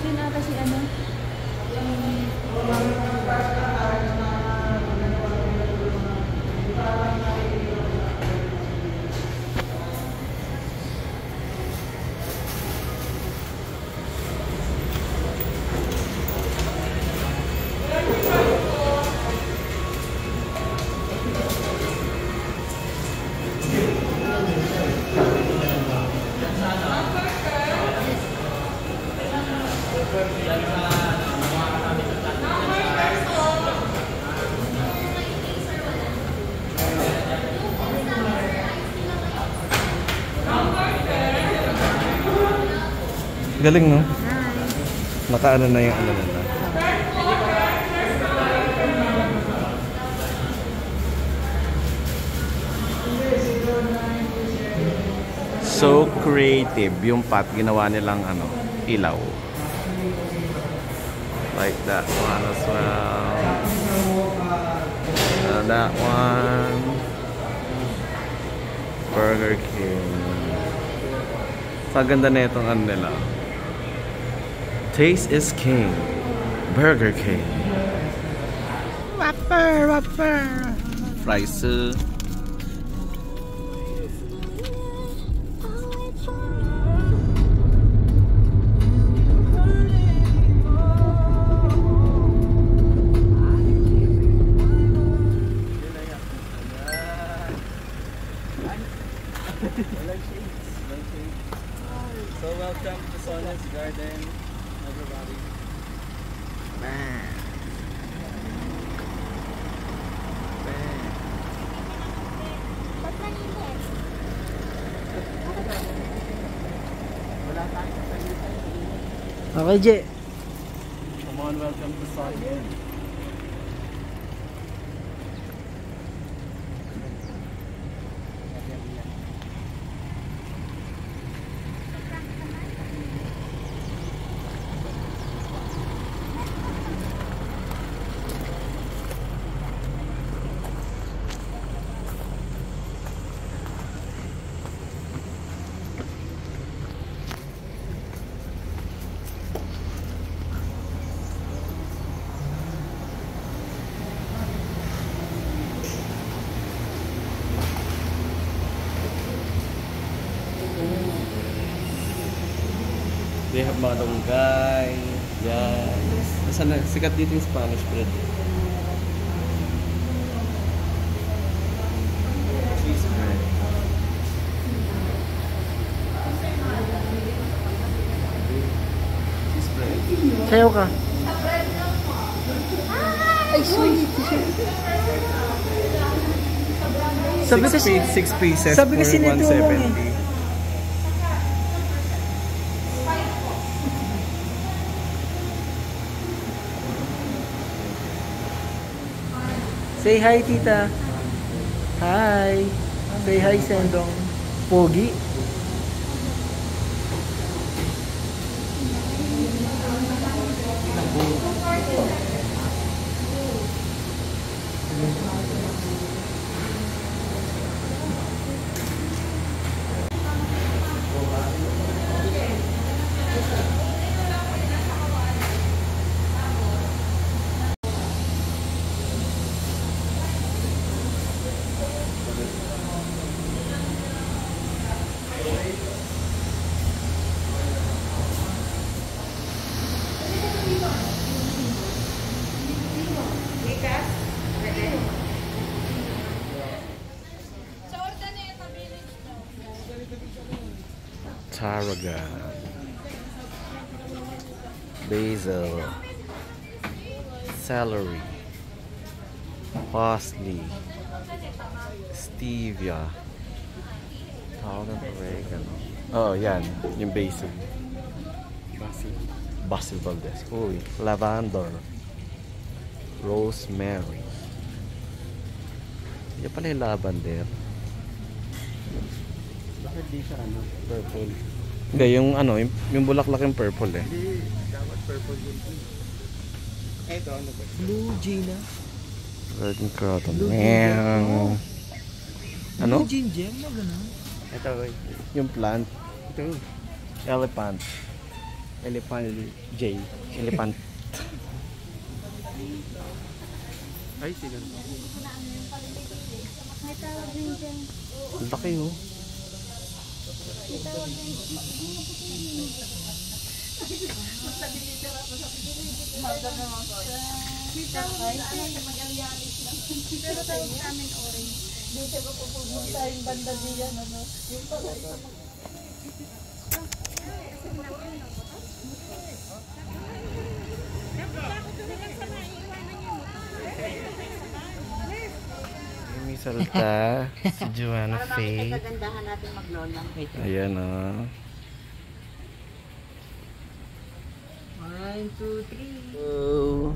din ata si ano. Galing, no? Nakaano na yung ano nila. So creative yung pot, ginawa nilang ano, ilaw. Like that one as well. That one. Burger King. Sa ganda na itong ano nila. Taste is king. Burger King. Whopper, Whopper. Fries. So welcome to Sona's Garden, everybody. Man. Okay, Jay. Come on, welcome to Sona's. They have malunggay. Yes. Nasaan na? Sikat dito yung Spanish bread. Cheese bread. Cheese bread. Sayaw ka. Ay, sweet. Sabi kasi 6 pieces sabi for kasi nito 170. Say hi, tita. Hi. Say hi, Sendong. Pogi. Tarragon, basil, celery, parsley, stevia, tawag ng oregano. Oh, yan, yung basil. Basil Valdez. Uy, lavender, rosemary. Yan pala yung lavender. Bakit di siya ano? Purple. Hindi, yung ano, yung bulaklak yung purple eh. Hindi, dapat purple yun. Ito, ano ba? Blue Gina. Virgin cotton. Blue Meow. Ano? Blue Gin Gem, no, gano'n? Ito, Yung plant. ito. Elephant. Elephant J. Elephant. Ay, sino? May tawag din dyan. Ang laki oh. May tawag din. May tawag din. Pero tawag sa amin orange. Dito ko pupunta yung banda niya. Yung pala May salta. Si Joanna Faye. kagandahan natin maglola. Ayan oh. 1, 2, 3. Oh.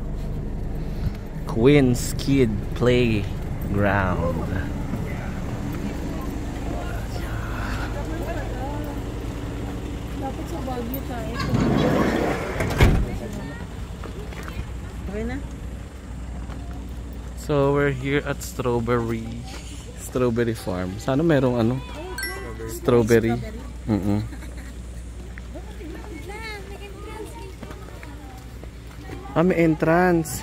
Queen's Kid Playground. Dapat sa Baguio tayo. Okay na? So we're here at Strawberry Farm. Sana merong ano? Strawberry. May entrance.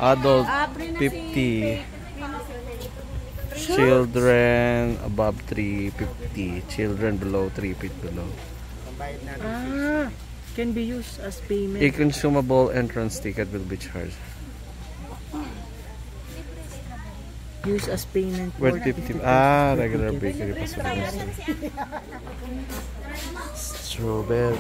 Adult 50. Children above 350. Children below 3 feet below. Can be used as payment. A consumable entrance ticket will be charged. Use as payment. Worth 50. Regular bakery possible. Strawberry.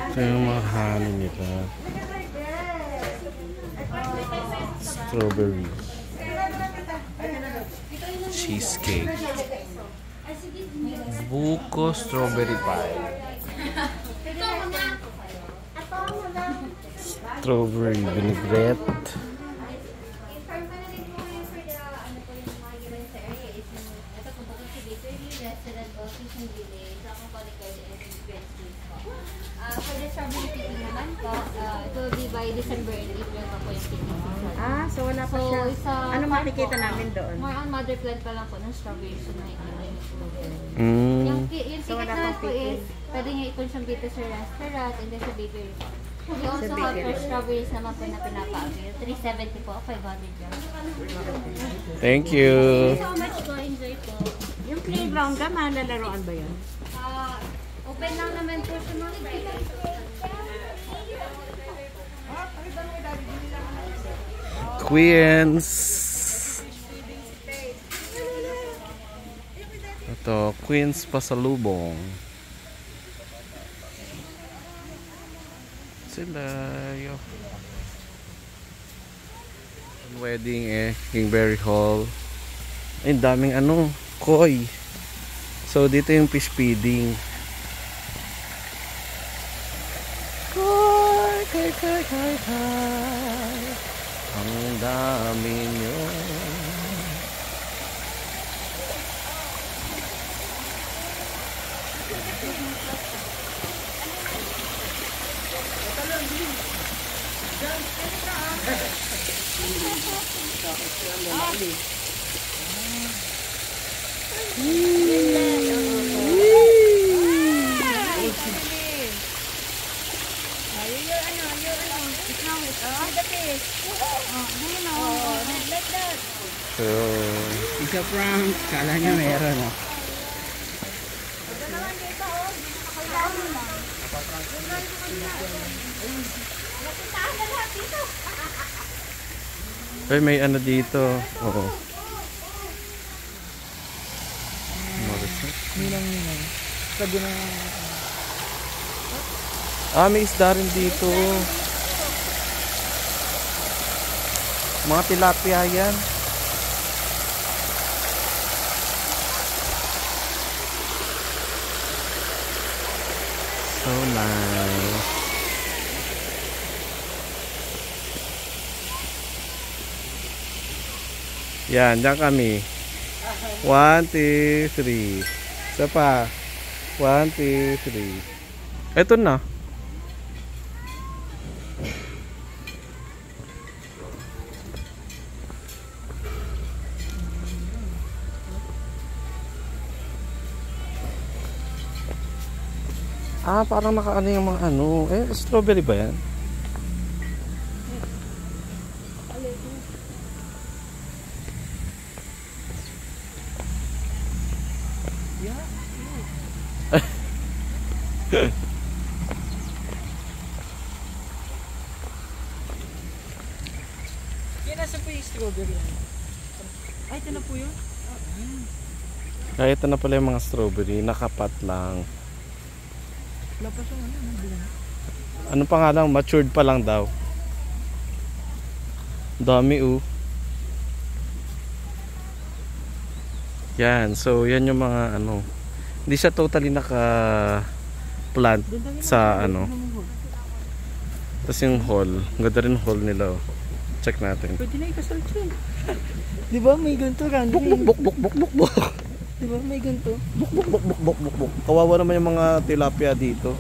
Ito yung mga hanin nila. Strawberry. Cheesecake. Buko strawberry pie. Strawberry vinaigrette. For the strawberry picking naman po, it will be by December and April pa po yung picking season. So wala pa siya. Ano makikita namin doon? More on mother plant pa lang po ng strawberry, so nakikita yung strawberry. Yung ticket So, wala naman pang po picking? is, pwede nga i-consume dito sa restaurant and then sa bakery. We also have bakery. for strawberries naman po na pinapa-avail. 370 po, 500 grams. Thank you. Thank you so much po, enjoy po. Yung playground ka, malalaroan ba yun? Open lang naman po siya mga Queens. Ito, Queens Pasalubong. Sila yo. Wedding Kingberry Hall. Ay, daming ano, koi. So dito yung fish feeding. Koi. Ang dami nyo. So, Isa prank. Kala niya meron. ay, may ano dito. Oo. Ninang. Sabi na. May isda rin dito. Mga tilapia yan. So nice. Yan, dyan kami. 1, 2, 3. Isa pa. 1, 2, 3. Ito na. Ah, parang nakaano yung mga ano. Eh, strawberry ba yan? Yan, nasa po yung strawberry. Ay, ito na po yun. Kaya ito na pala yung mga strawberry. Nakapat lang. Wala pa siyang ano, nandun. Ano pa nga lang, matured pa lang daw. Dami Yan, so yan yung mga ano. Hindi siya totally naka-plant sa ano. Tapos yung hall, ganda rin hall nila. Check natin. Pwede na ikasal siya. Di ba may ganito, Randy? Buk. Di ba may ganito? Buk. Kawawa naman yung mga tilapia dito.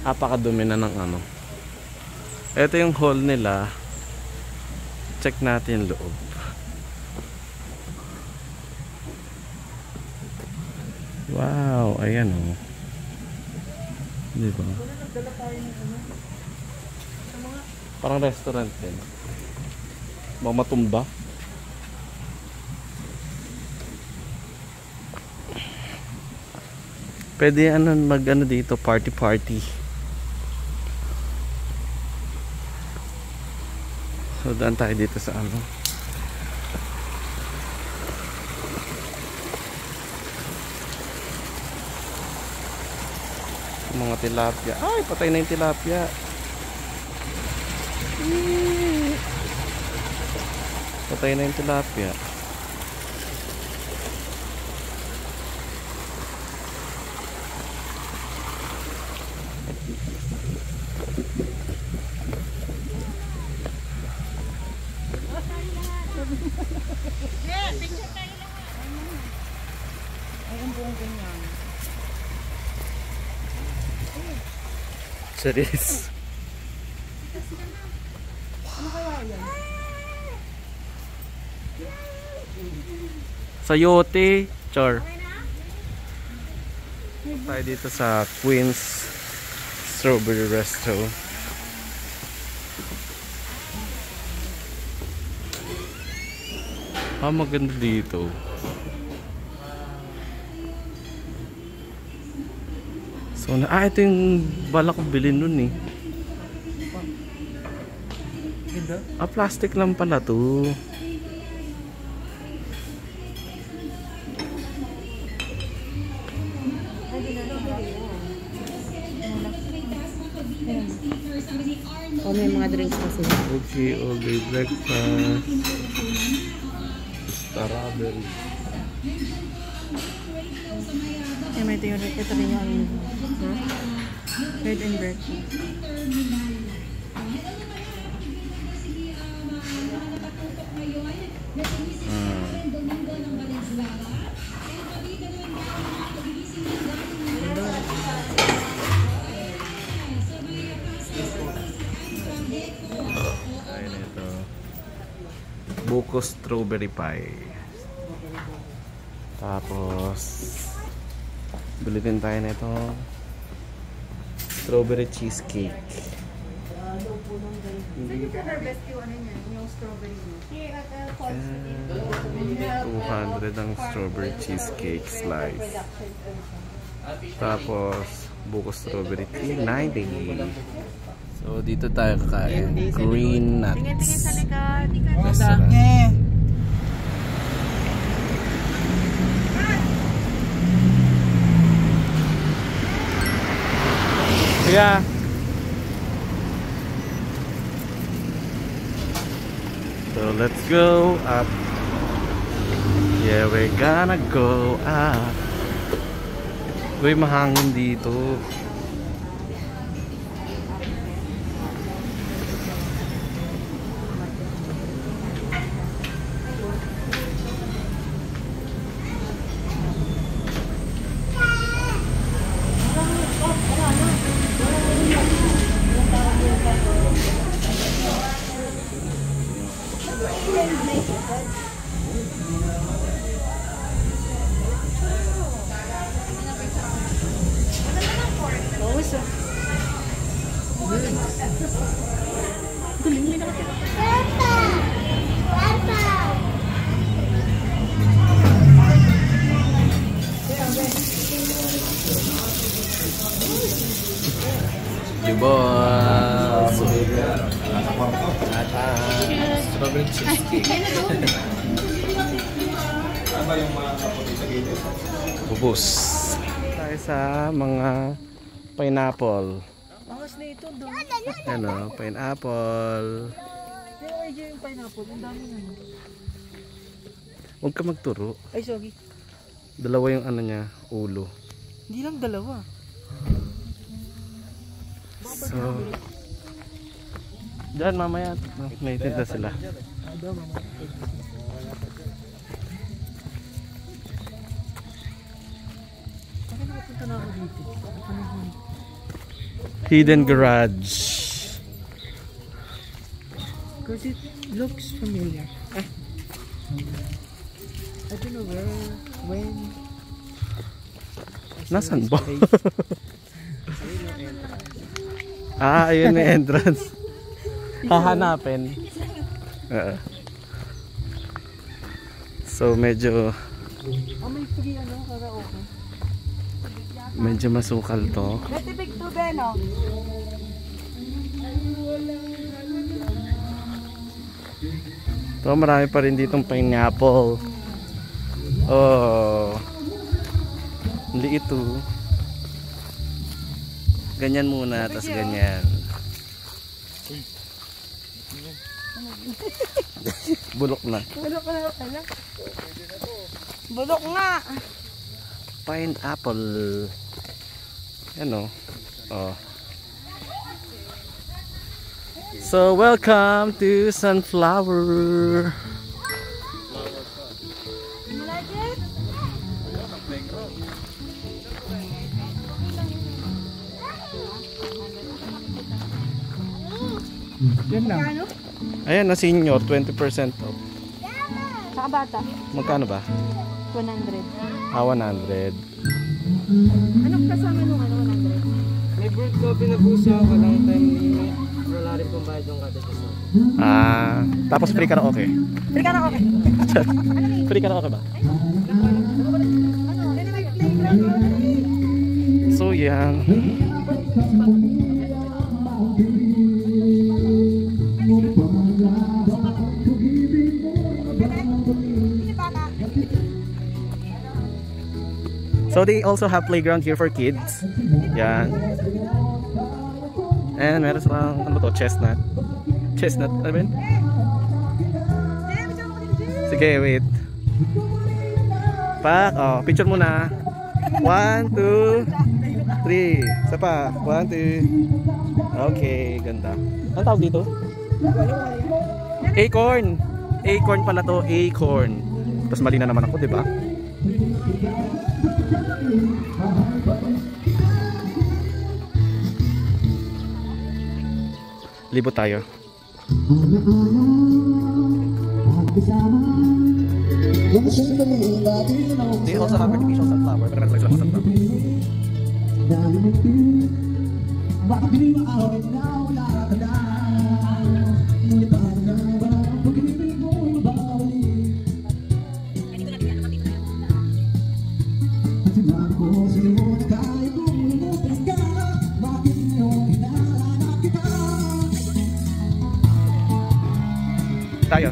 Apakadumi na ng ano. Ito yung hall nila. Check natin loob. Wow, ayan oh. Diba? Parang restaurant din. Baka matumba. Pwede ano mag-ano dito, party. So daan tayo dito sa ano. Mga tilapia. Ay, patay na yung tilapia. Patay na yung tilapia. Serious. Sayote, char. Tayo dito sa Queen's Strawberry Resto. Ah, maganda dito. So, ito yung balak kong bilhin nun eh. Ganda? Ah, plastic lang pala to. O may mga drinks pa sila. Okay, all day breakfast. Strawberry. May ito rin yung ano. Bed and breakfast. Ayun ito. Buko strawberry pie. Tapos bili din tayo nito strawberry cheesecake. Sige ka harvest yung ano niya, yung strawberry niya. 200 ang strawberry cheesecake slice. Tapos buko strawberry 390. So dito tayo kakain green nuts. Tingin sa likod. Restaurant. Yeah. So let's go up. Yeah, we're gonna go up. Uy, mahangin dito. Yubos! Strawberry cheesecake. Ubus. Tayo sa mga pineapple. Angas na ito doon. Ano, pineapple. Pero ay yung pineapple, ang dami na. Huwag ka magturo. Ay, sorry. Dalawa yung ano niya, ulo. Hindi lang dalawa. So, dyan mamaya, may tinda sila. Ada, mama. Bakit nakapunta na ako dito? Ano yun? Hidden garage. Because it looks familiar. I don't know where, when. Nasaan ba? Ayun na entrance. Hahanapin. So medyo May free ano, karaoke. medyo masukal to. Natibig to, Beno. So marami pa rin ditong pineapple. Oh. Liit to. Ganyan muna, tas ganyan. Bulok na. Bulok na pala. Bulok nga. Pineapple. Ano? Oh. So welcome to Sunflower. You like it? Yan lang. Ano? Ayan na senior, 20% off. Saka bata? Magkano ba? 100. 100. Anong kasama nung ano 100? May bird coffee na po siya, walang time limit. Wala rin pong bayad yung kada sa. Tapos free karaoke. Free ka na okay. Free karaoke ba? So yan. So they also have playground here for kids. Yan. And meron silang, ano ba to? Chestnut. Chestnut, ano ba yun? Sige, wait. Pak, oh, picture muna. 1, 2, 3. Isa pa. 1, 2. Okay, ganda. Ano tawag dito? Acorn. Acorn pala to, acorn. Tapos mali na naman ako, di ba? Libo tayo. They also have artificial sunflower, pero meron sila sunflower. Tayo.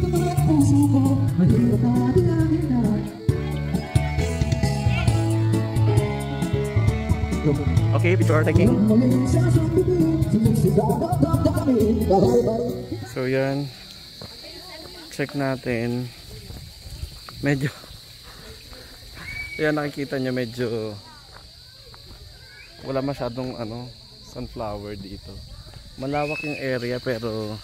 Okay, picture taking. So yan. Check natin. Medyo yan, nakikita nyo medyo wala masyadong ano, sunflower dito. Malawak yung area pero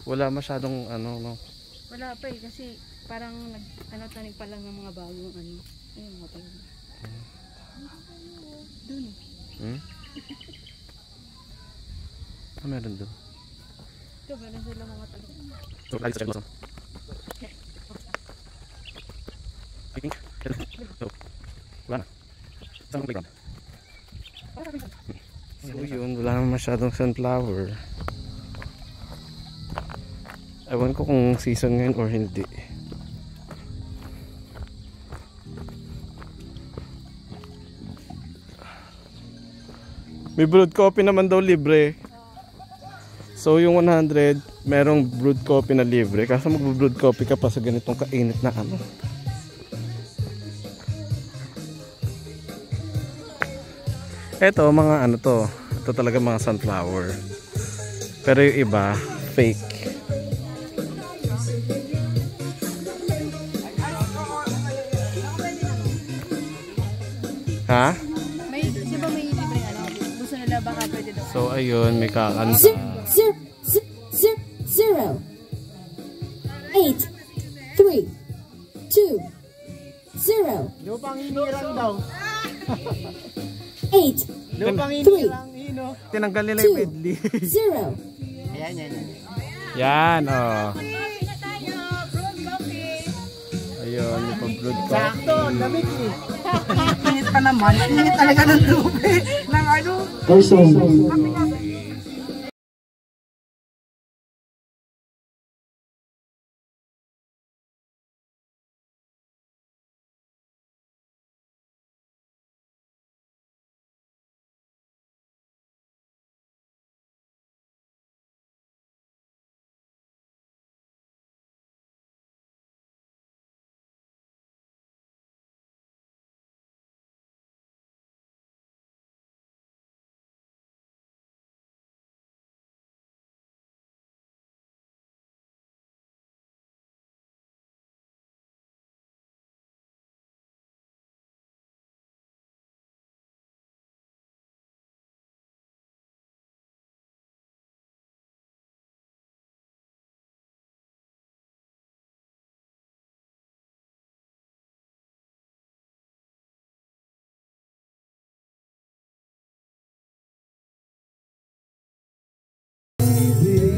wala masyadong ano, no. Wala pa eh, kasi parang tanig pa lang ng mga bagong ano. Ayun, mga tayo. Doon eh. Meron doon. Ito, meron sila mga tanig. So, lagi sa check I think. No. Wala na. Saan ang playground? So yun, wala naman masyadong sunflower. Ewan ko kung season ngayon or hindi. May brewed coffee naman daw libre. So yung 100, merong brewed coffee na libre. Kaso mag-brewed coffee ka pa sa ganitong kainit na ano. Eto, mga ano to. Ito talaga mga sunflower. Pero yung iba, fake. Ha? May, di ba may libre ano? Gusto nila baka pwede daw. So ayun, may kakanta. 0, 8, 3, 2, 0. Lupang hinirang daw. 8, Lupang hinirang hino. Tinanggal nila yung medley. 0. Ayan. Yan, oh. Ayun, yung pag-brewed coffee. Sakto, damit eh. Init pa naman. Init talaga ng tubig. Ng ano.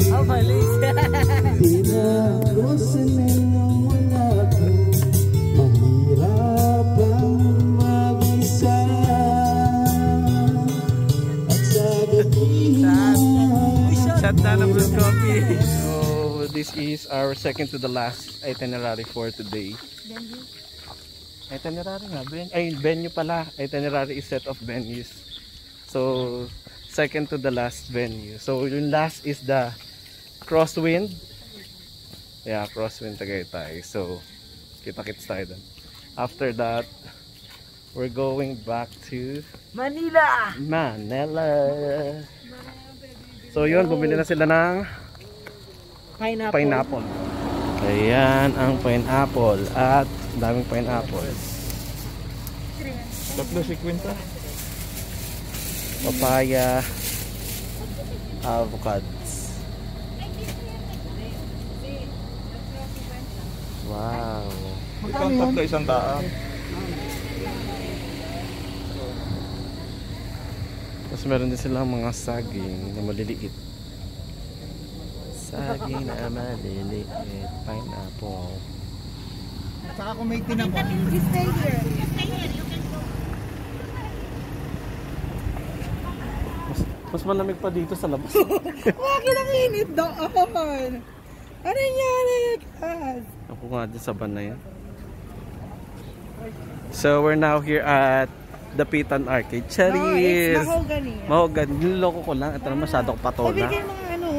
Oh, malis. Shutdown of brewed coffee. So this is our second to the last itinerary for today. Itinerary nga, venue pala. Itinerary is set of venues. So second to the last venue. So yung last is the Crosswind. Yeah, Crosswind Tagaytay. So kita-kits tayo dun. After that, we're going back to Manila. So yun, bumili na sila ng pineapple. Ayan ang pineapple. At daming pineapple. 3.50. Papaya, avocados. Wow. Magkano tatlo, 100. Tapos meron din silang mga saging na maliliit. Saging na maliliit. Pineapple. Saka kung may tinapon. Mas malamig pa dito sa labas. Bakit ang init doon? Ano nangyari? Ako nga dyan sa van na yan. So we're now here at the Pitan Arcade. Charis! Mahogany. Mahogany. Niloloko ko lang. Ito na masyado ko patola. Sabi mga ano.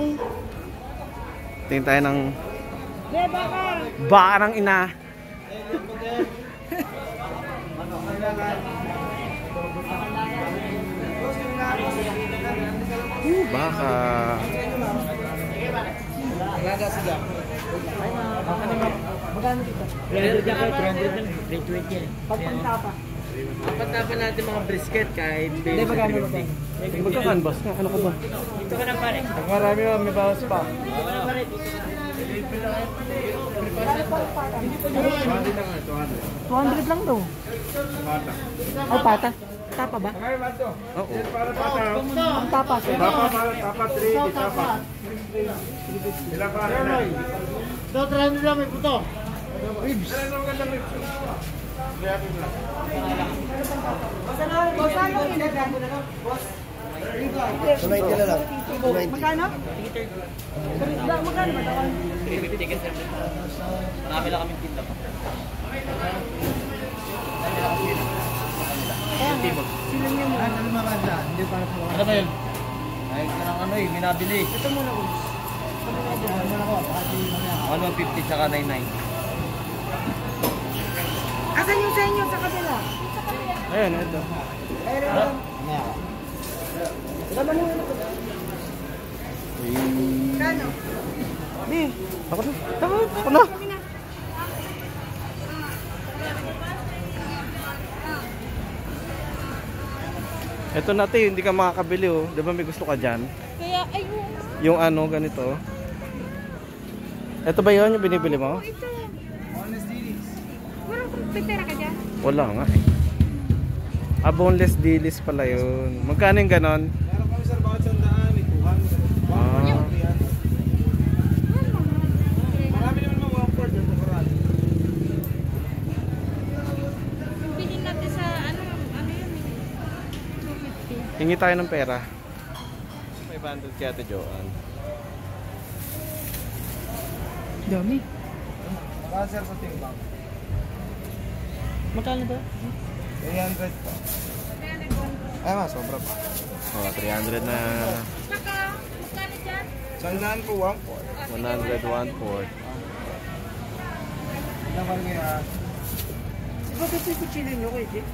Tingin tayo ng Baka. baka ng ina. Baka. Magkano dito? 300 yan kayo, 320 yan. Pagpantapa. Pagpantapa natin mga brisket kahit hindi magkano ba? Magkakanbas ka? Ano ka ba? Dito ka na pare. Pag marami mo, may bawas pa. Dito ka na pare. 200 lang daw. Ay, pata. Tapa ba? Oo. Ang tapa, sir. Tapa 3, tapa. Ilang para na? Daw 300 lang may puto. Ribs. Ilang ganda ribs? Boss, ano ilagay mo na lang? Boss? 90 na lang. Magkano? Magkano ba tawag? 350 kasi. Marami lang kaming tinta pa. Sila niya mo. Hindi para sa ano ba yun? Ay, karang ano eh, minabili. Ito muna ko. Ito muna ko. 150 tsaka 99. Asan yung sa inyo sa kabila? Ayan, ito. Kano? Ako na. Ako na. Ito na tayo, hindi ka makakabili oh. Di ba may gusto ka dyan? Kaya, ayun. Yung ano, ganito. Ito ba yun yung binibili mo? Ito. Walang pipera ka dyan? Wala nga eh. Ah, boneless dilis pala yun. Magkano yung ganon? Meron kami sir, bakit sandaan? Ikuhan. Ah. Marami naman mga 1/4 yung pakoral. Yung bilhin natin sa, ano yun eh. 250. Hingi tayo ng pera. 500 kaya ate Joanne. Dami. Baka sir sa timbang. Magkano ba? 300 pa. Ay ma, sobra pa. Oh, 300 na. Saka, magkano dyan? Sandaan ko 1/4. 100, 1/4. Ilang kami nga. Bakit ito yung kuchilin nyo kayo, Jake?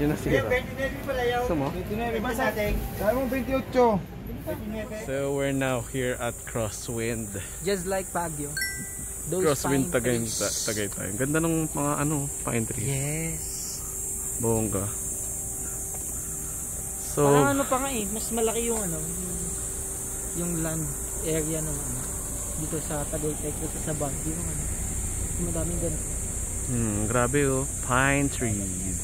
Yun na sira. Gusto mo? 29 ba sa ating? Sabi mo 28. So we're now here at Crosswind. Just like Baguio. Those Crosswind pine Tagaytay. Ganda ng mga ano, pine trees. Yes. Bongga. So, Parang ano pa nga eh, mas malaki yung ano, yung land area ng ano, dito sa Tagaytay kasi sa Baguio yung ano. Madaming ganito. grabe oh, pine trees.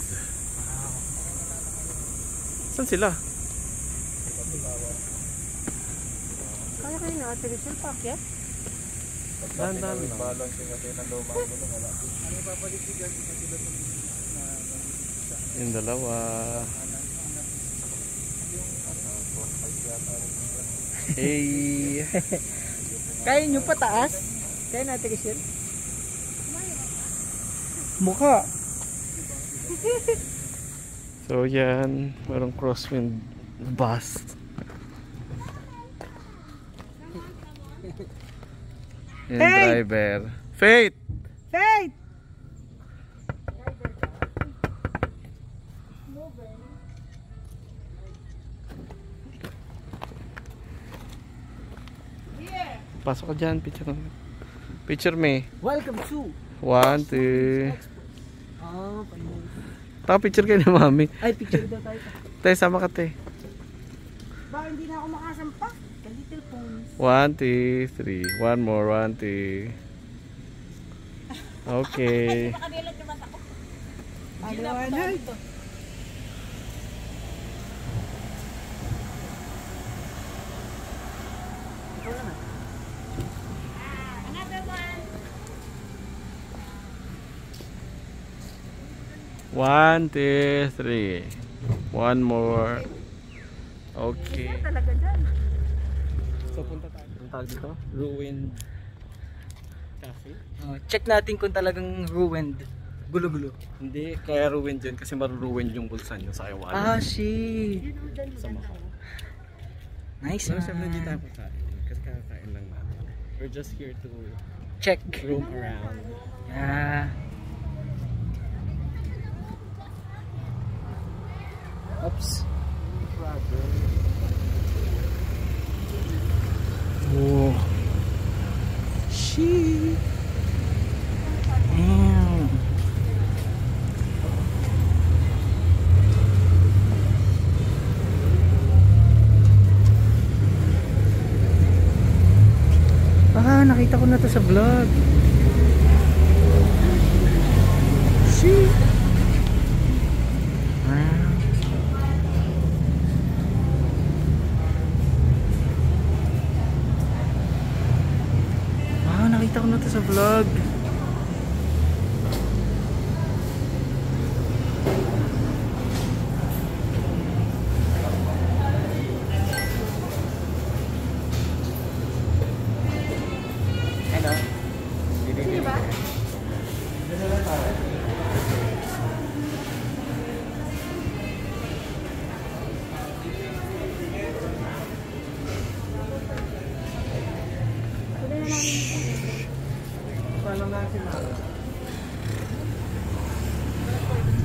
Saan sila? Kaya kayo na, Rizal Pakyat? Dahan-dahan. Yung dalawa. Hey. Kaya nyo pataas? Kaya natin kasi yun? Mukha. So yan, merong Crosswind bus. Yung driver. Faith! Faith! Pasok ka dyan, picture mo. Picture me. Welcome to 1, 2. Ah, panay. Taka picture kayo ni mami. Ay, picture daw tayo. Tay, sama ka tay. Ba, hindi na ako makasampa. Sa little phones. 1, 2, 3. One more, 1, 2. Okay. Paglawanag. Another one. 1, 2, 3. One more. Okay. Talaga dyan. So punta tayo. Ang tawag dito? Ruined Cafe? Check natin kung talagang ruined. Gulo-gulo. Hindi, kaya ruined dyan kasi maruruined yung bulsa nyo sa iwan. Ah, shit. Sa maka. Nice. Pero siyempre hindi tayo kakain kasi kakain lang natin. We're just here to Check. roam around. Yeah. Oops. Oh. Shit. Damn. Ah, nakita ko na to sa vlog. Shit. Ah. Ah, nakita ko na to sa vlog. Ano?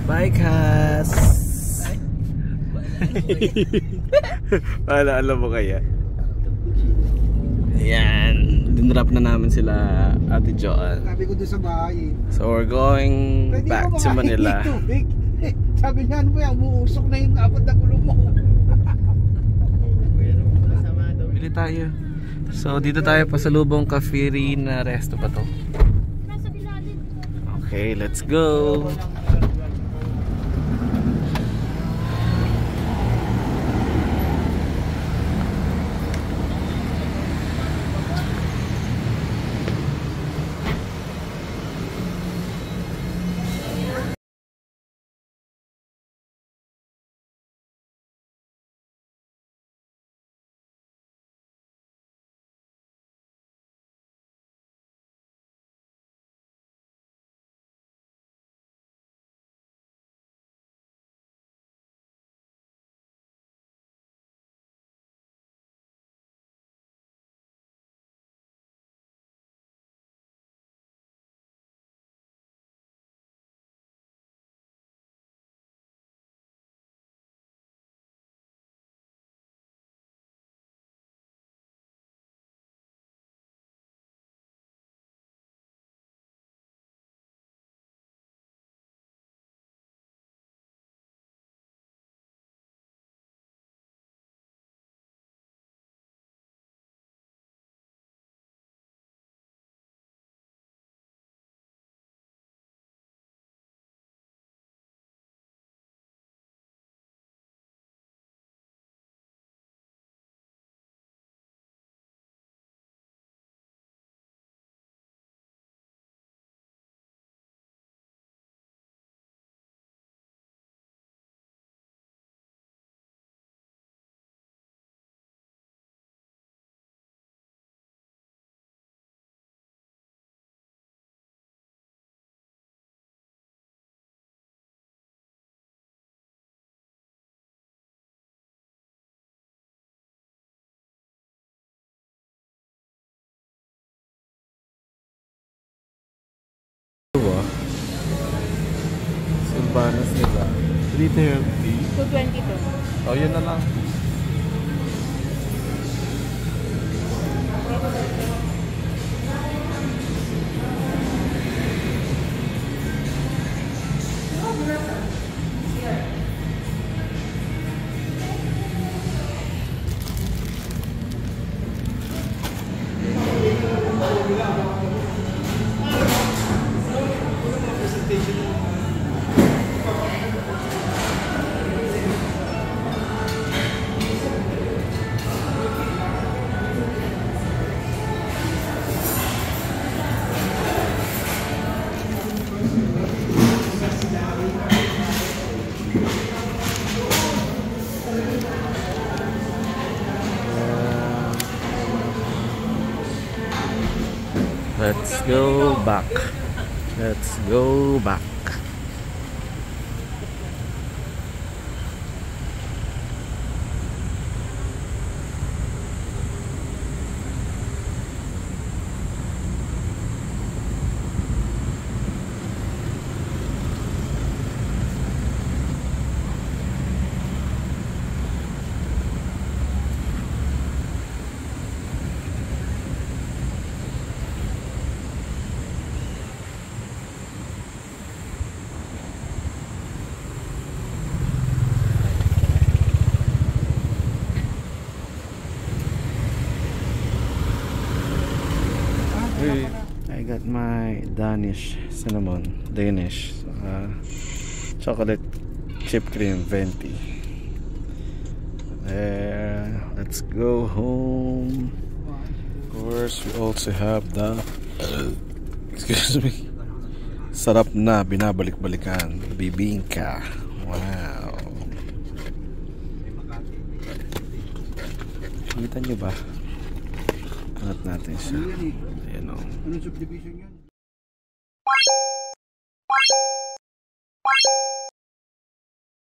Bye, Cass! Wala, alam mo kaya? Ayan, dinrap na namin sila Ate Joanne. Sabi ko doon sa bahay. So we're going back to Manila. Sabi niya, ano ba yan, umuusok na yung abot na gulong mo. Bili tayo. So dito tayo pasalubong Cafe na resto pa to. Okay, let's go. Silvanas nila. 330. 222. Oh, yun na lang. Let's go back. Let's go back. I got my Danish chocolate chip cream venti. There, let's go home. Of course, we also have the excuse me, sarap na binabalik-balikan bibingka. Wow, kita nyo ba? Angat natin siya. Ayan o. Anong subdivision yun?